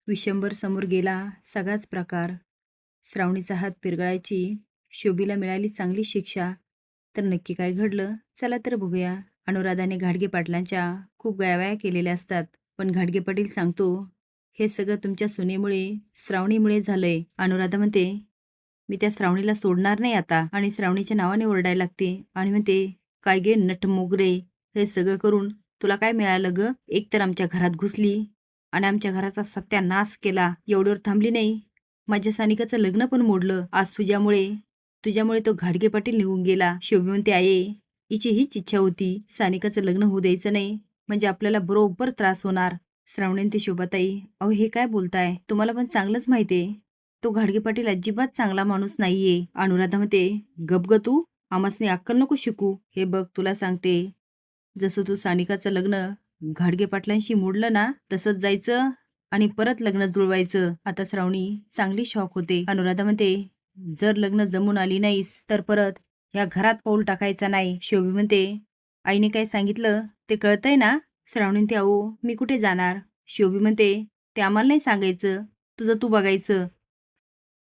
विशंभर समोर गेला सगळाच प्रकार. श्रावणीचा हात पिरगळायची शोभीला मिळाली चांगली शिक्षा. तर नक्की काय घडलं चला तर बघूया. अनुराधाने घाडगे पाटलांच्या खूप गायवाया केलेल्या असतात, पण घाडगे पाटील सांगतो हे सगळं तुमच्या सुनेमुळे, श्रावणीमुळे झालंय. अनुराधा म्हणते मी त्या श्रावणीला सोडणार नाही आता, आणि श्रावणीच्या नावाने ओरडायला लागते आणि म्हणते काय गे नट मोगरे, हे सगळं करून तुला काय मिळालं ग? एक तर आमच्या घरात घुसली आणि आमच्या घराचा सत्यानाश केला. एवढ्यावर थांबली नाही, माझ्या सानिकाचं लग्न पण मोडलं. आज तुझ्यामुळे तो घाडगे पाटील निघून गेला. शोभी म्हणते आहे हिची हीच इच्छा होती, सानिकाचं लग्न होऊ द्यायचं नाही, म्हणजे आपल्याला बरोबर त्रास होणार. श्रावणी ते शोभाताई, अहो हे काय बोलताय, तुम्हाला पण चांगलंच माहितीये तो घाडगे पाटील अजिबात चांगला माणूस नाहीये. अनुराधा म्हणते गप ग तू, आमासने अक्कल नको शिकू. हे बघ तुला सांगते, जसं तू सानिकाचं लग्न घाडगे पाटलांशी मोडलं ना, तसंच जायचं आणि परत लग्न जुळवायचं. आता श्रावणी चांगली शॉक होते. अनुराधा म्हणते जर लग्न जमून आली नाहीस तर परत या घरात पाऊल टाकायचं नाही. शोभी म्हणते आईने काय सांगितलं ते कळतंय ना? श्रावणी म्हणते अहो मी कुठे जाणार. शोभी म्हणते ते आम्हाला नाही सांगायचं, तुझं तू बघायचं.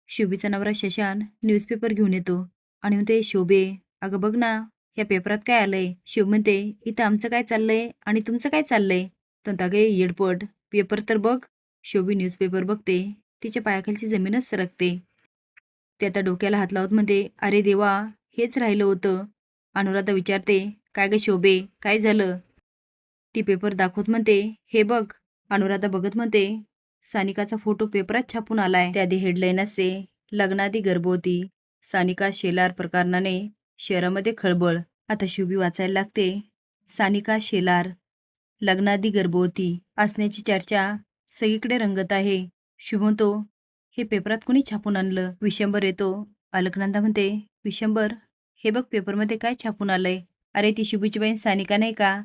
शोभीचा नवरा शशांक न्यूजपेपर घेऊन येतो आणि म्हणते शोभे अगं बघ ना, या पेपरात काय आलंय. शोभ म्हणते इथं आमचं काय चाललंय आणि तुमचं काय चाललंय. तर अगे येडपट, पेपर तर बघ. शोभी न्यूजपेपर बघते, तिच्या पायाखालची जमीनच सरकते. ते आता डोक्याला हात लावत म्हणते अरे देवा, हेच राहिलं होतं. अनुराधा विचारते काय ग शोभे, काय झालं. ती पेपर दाखवत म्हणते हे बघ. अनुराधा बघत म्हणते सानिकाचा फोटो पेपरात छापून आलाय. त्याआधी हेडलाईन असते लग्नाआधी गर्भवती, सानिका शेलार प्रकरणाने शहरामध्ये खळबळ. आता शुभी वाचायला लागते सानिका शेलार लग्नाआधी गर्भवती असण्याची चर्चा सगळीकडे रंगत आहे. शुभ म्हणतो हे पेपरात कोणी छापून आणलं. विशंभर येतो. अलकनंदा म्हणते विशंभर हे बघ पेपरमध्ये काय छापून आलंय. अरे ती शुभीची बहीण सानिका नाही का,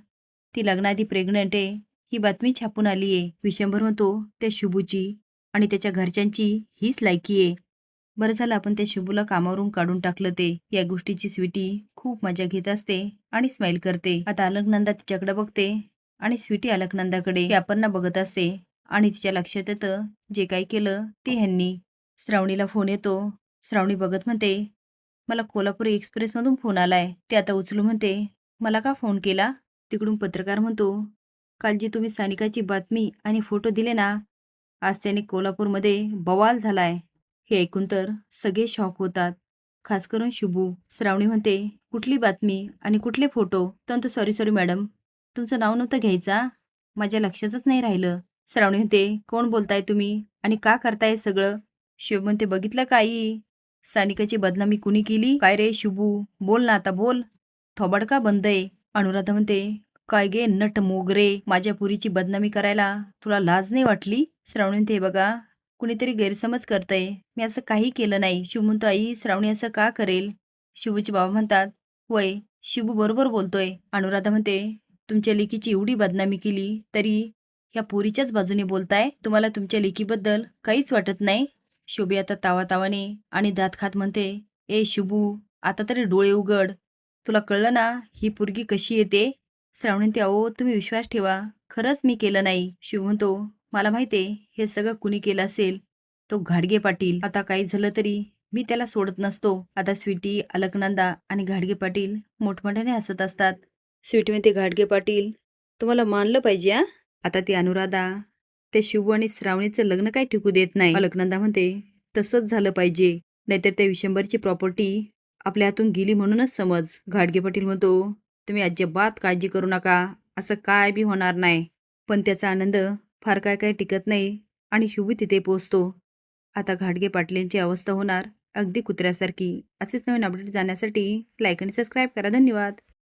ती लग्नाआधी प्रेग्नंट आहे, ही बातमी छापून आलीये. विशंभर म्हणतो त्या शुभूची आणि त्याच्या घरच्यांची हीच लायकी आहे. बरं झालं आपण त्या शुभूला कामावरून काढून टाकलं. ते या गोष्टीची स्वीटी खूप मजा घेत असते आणि स्माइल करते. आता अलकनंदा तिच्याकडे बघते आणि स्वीटी अलकनंदाकडे. ती अपर्णा बघत असते आणि तिच्या लक्षात येतं जे काही केलं ते ह्यांनी. श्रावणीला फोन येतो. श्रावणी बघत म्हणते मला कोल्हापूर एक्सप्रेसमधून फोन आलाय. ते आता उचलू म्हणते मला का फोन केला. तिकडून पत्रकार म्हणतो काल जी तुम्ही सानिकाची बातमी आणि फोटो दिले ना, आज त्याने कोल्हापूरमध्ये बवाल झालाय. हे ऐकून तर सगळे शॉक होतात, खास करून शुभू. श्रावणी म्हणते कुठली बातमी आणि कुठले फोटो. तर सॉरी मॅडम, तुमचं नाव नव्हतं घ्यायचा, माझ्या लक्षातच नाही राहिलं. श्रावणी म्हणते कोण बोलताय तुम्ही आणि का करताय सगळं. शिव म्हणते बघितलं काही सानिकाची बदनामी कुणी केली. काय रे शुभू, बोल ना आता बोल, थोबाड का बंद आहे. अनुराधा म्हणते काय गे नट मोगरे, माझ्या पुरीची बदनामी करायला तुला लाज नाही वाटली. श्रावणी म्हणते बघा कुणीतरी गैरसमज करतय, मी असं काही केलं नाही. शिव म्हणतो आई श्रावणी असं का करेल. शिवूचे बाबा म्हणतात वय शिबू बरोबर बोलतोय. अनुराधा म्हणते तुमच्या लेकीची एवढी बदनामी केली तरी ह्या पोरीच्याच बाजूने बोलताय, तुम्हाला तुमच्या लेकीबद्दल काहीच वाटत नाही. शोभी आता तावातावाने आणि दात खात म्हणते ए शुभू आता तरी डोळे उघड, तुला कळलं ना ही पोरगी कशी येते. श्रावणी ते अहो तुम्ही विश्वास ठेवा, खरंच मी केलं नाही. शिव म्हणतो मला माहितीये हे सगळं कुणी केलं असेल, तो घाडगे पाटील. आता काही झालं तरी मी त्याला सोडत नसतो. आता स्वीटी, अलकनंदा आणि घाडगे पाटील मोठमोठ्याने हसत असतात. स्वीटी म्हणते घाडगे पाटील तुम्हाला मानलं पाहिजे हा. आता ती अनुराधा त्या शिव आणि श्रावणीचं लग्न काय टिकू देत नाही. अलकनंदा म्हणते तसंच झालं पाहिजे, नाहीतर त्या विशंभरची प्रॉपर्टी आपल्या हातून गेली म्हणूनच समज. घाडगे पाटील म्हणतो तुम्ही अजिबात काळजी करू नका, असं काय बी होणार नाही. पण त्याचा आनंद फार काय टिकत नाही आणि शुभी तिथे पोहोचतो. आता घाडगे पाटलांची अवस्था होणार अगदी कुत्र्यासारखी. असेच नवीन अपडेट जाण्यासाठी लाईक आणि सबस्क्राईब करा. धन्यवाद.